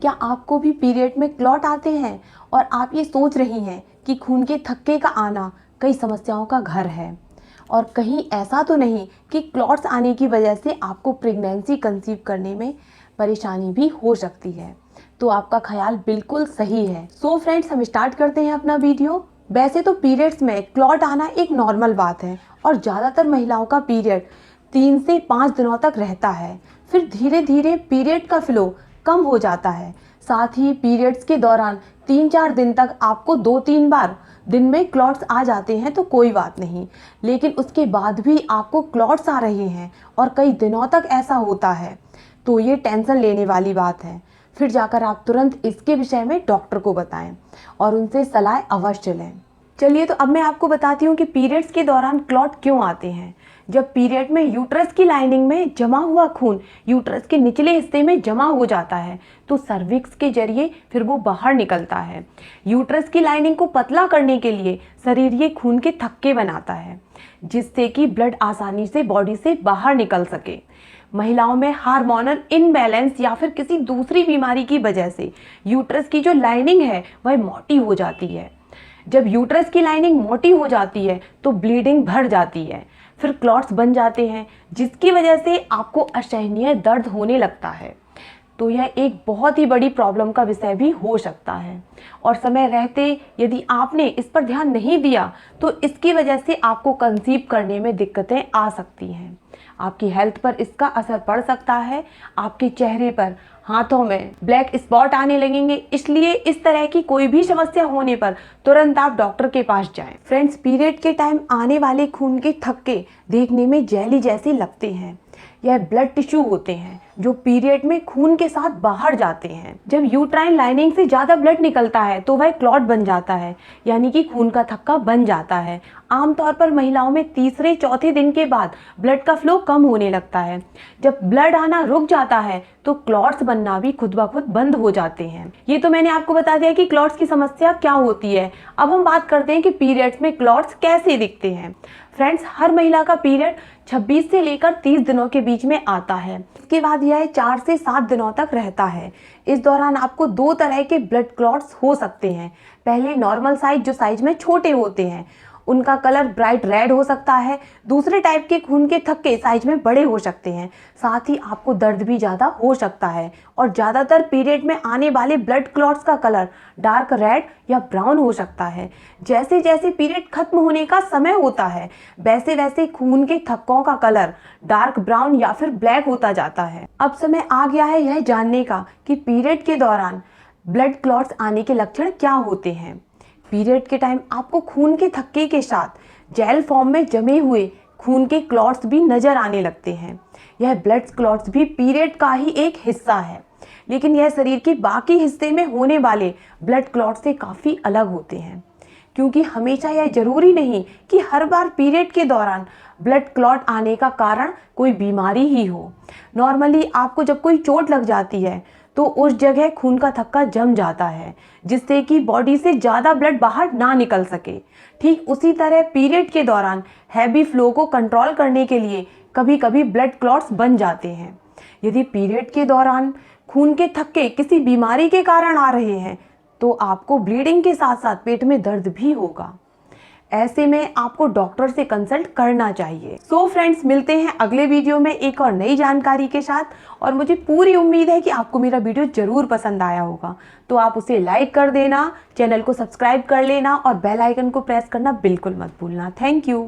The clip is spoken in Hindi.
क्या आपको भी पीरियड में क्लॉट आते हैं और आप ये सोच रही हैं कि खून के थक्के का आना कई समस्याओं का घर है? और कहीं ऐसा तो नहीं कि क्लॉट्स आने की वजह से आपको प्रेगनेंसी कंसीव करने में परेशानी भी हो सकती है? तो आपका ख्याल बिल्कुल सही है। सो फ्रेंड्स, हम स्टार्ट करते हैं अपना वीडियो। वैसे तो पीरियड्स में क्लॉट आना एक नॉर्मल बात है और ज़्यादातर महिलाओं का पीरियड 3 से 5 दिनों तक रहता है। फिर धीरे धीरे पीरियड का फ्लो कम हो जाता है। साथ ही पीरियड्स के दौरान 3-4 दिन तक आपको 2-3 बार दिन में क्लॉट्स आ जाते हैं तो कोई बात नहीं, लेकिन उसके बाद भी आपको क्लॉट्स आ रहे हैं और कई दिनों तक ऐसा होता है तो ये टेंशन लेने वाली बात है। फिर जाकर आप तुरंत इसके विषय में डॉक्टर को बताएं और उनसे सलाह अवश्य लें। चलिए, तो अब मैं आपको बताती हूँ कि पीरियड्स के दौरान क्लॉट क्यों आते हैं। जब पीरियड में यूट्रस की लाइनिंग में जमा हुआ खून यूट्रस के निचले हिस्से में जमा हो जाता है तो सर्विक्स के जरिए फिर वो बाहर निकलता है। यूट्रस की लाइनिंग को पतला करने के लिए शरीर ये खून के थक्के बनाता है जिससे कि ब्लड आसानी से बॉडी से बाहर निकल सके। महिलाओं में हार्मोनल इनबैलेंस या फिर किसी दूसरी बीमारी की वजह से यूट्रस की जो लाइनिंग है वह मोटी हो जाती है। जब यूट्रस की लाइनिंग मोटी हो जाती है तो ब्लीडिंग बढ़ जाती है, फिर क्लॉट्स बन जाते हैं जिसकी वजह से आपको असहनीय दर्द होने लगता है। तो यह एक बहुत ही बड़ी प्रॉब्लम का विषय भी हो सकता है और समय रहते यदि आपने इस पर ध्यान नहीं दिया तो इसकी वजह से आपको कंसीव करने में दिक्कतें आ सकती हैं। आपकी हेल्थ पर इसका असर पड़ सकता है। आपके चेहरे पर, हाथों में ब्लैक स्पॉट आने लगेंगे। इसलिए इस तरह की कोई भी समस्या होने पर तुरंत आप डॉक्टर के पास जाएं। फ्रेंड्स, पीरियड के टाइम आने वाले खून के थक्के देखने में जेली जैसे लगते हैं। यह ब्लड टिश्यू होते हैं जो पीरियड में खून के साथ बाहर जाते हैं। जब यूट्राइन लाइनिंग से ज़्यादा ब्लड निकलता है तो वह क्लॉट बन जाता है, यानी कि खून का थक्का बन जाता है। आमतौर पर महिलाओं में तीसरे चौथे दिन के बाद ब्लड का फ्लो कम होने लगता है। जब ब्लड आना रुक जाता है तो क्लॉट्स बनना भी खुद ब खुद बंद हो जाते हैं। ये तो मैंने आपको बता दिया कि क्लॉट्स की समस्या क्या होती है। अब हम बात करते हैं कि पीरियड्स में क्लॉट्स कैसे दिखते हैं। फ्रेंड्स, हर महिला का पीरियड 26 से लेकर 30 दिनों के बीच में आता है। इसके बाद यह 4 से 7 दिनों तक रहता है। इस दौरान आपको 2 तरह के ब्लड क्लॉट्स हो सकते हैं। पहले नॉर्मल साइज, जो साइज में छोटे होते हैं, उनका कलर ब्राइट रेड हो सकता है। दूसरे टाइप के खून के थक्के साइज में बड़े हो सकते हैं। साथ ही आपको दर्द भी ज़्यादा हो सकता है और ज़्यादातर पीरियड में आने वाले ब्लड क्लॉट्स का कलर डार्क रेड या ब्राउन हो सकता है। जैसे जैसे पीरियड खत्म होने का समय होता है वैसे वैसे खून के थक्कों का कलर डार्क ब्राउन या फिर ब्लैक होता जाता है। अब समय आ गया है यह जानने का कि पीरियड के दौरान ब्लड क्लॉट्स आने के लक्षण क्या होते हैं। पीरियड के टाइम आपको खून के थक्के के साथ जेल फॉर्म में जमे हुए खून के क्लॉट्स भी नजर आने लगते हैं। यह ब्लड क्लॉट्स भी पीरियड का ही एक हिस्सा है, लेकिन यह शरीर के बाकी हिस्से में होने वाले ब्लड क्लॉट से काफ़ी अलग होते हैं, क्योंकि हमेशा यह जरूरी नहीं कि हर बार पीरियड के दौरान ब्लड क्लॉट आने का कारण कोई बीमारी ही हो। नॉर्मली आपको जब कोई चोट लग जाती है तो उस जगह खून का थक्का जम जाता है जिससे कि बॉडी से ज़्यादा ब्लड बाहर ना निकल सके। ठीक उसी तरह पीरियड के दौरान हैवी फ्लो को कंट्रोल करने के लिए कभी कभी ब्लड क्लॉट्स बन जाते हैं। यदि पीरियड के दौरान खून के थक्के किसी बीमारी के कारण आ रहे हैं तो आपको ब्लीडिंग के साथ साथ पेट में दर्द भी होगा। ऐसे में आपको डॉक्टर से कंसल्ट करना चाहिए। सो फ्रेंड्स, मिलते हैं अगले वीडियो में एक और नई जानकारी के साथ और मुझे पूरी उम्मीद है कि आपको मेरा वीडियो जरूर पसंद आया होगा। तो आप उसे लाइक कर देना, चैनल को सब्सक्राइब कर लेना और बेल आइकन को प्रेस करना बिल्कुल मत भूलना। Thank you.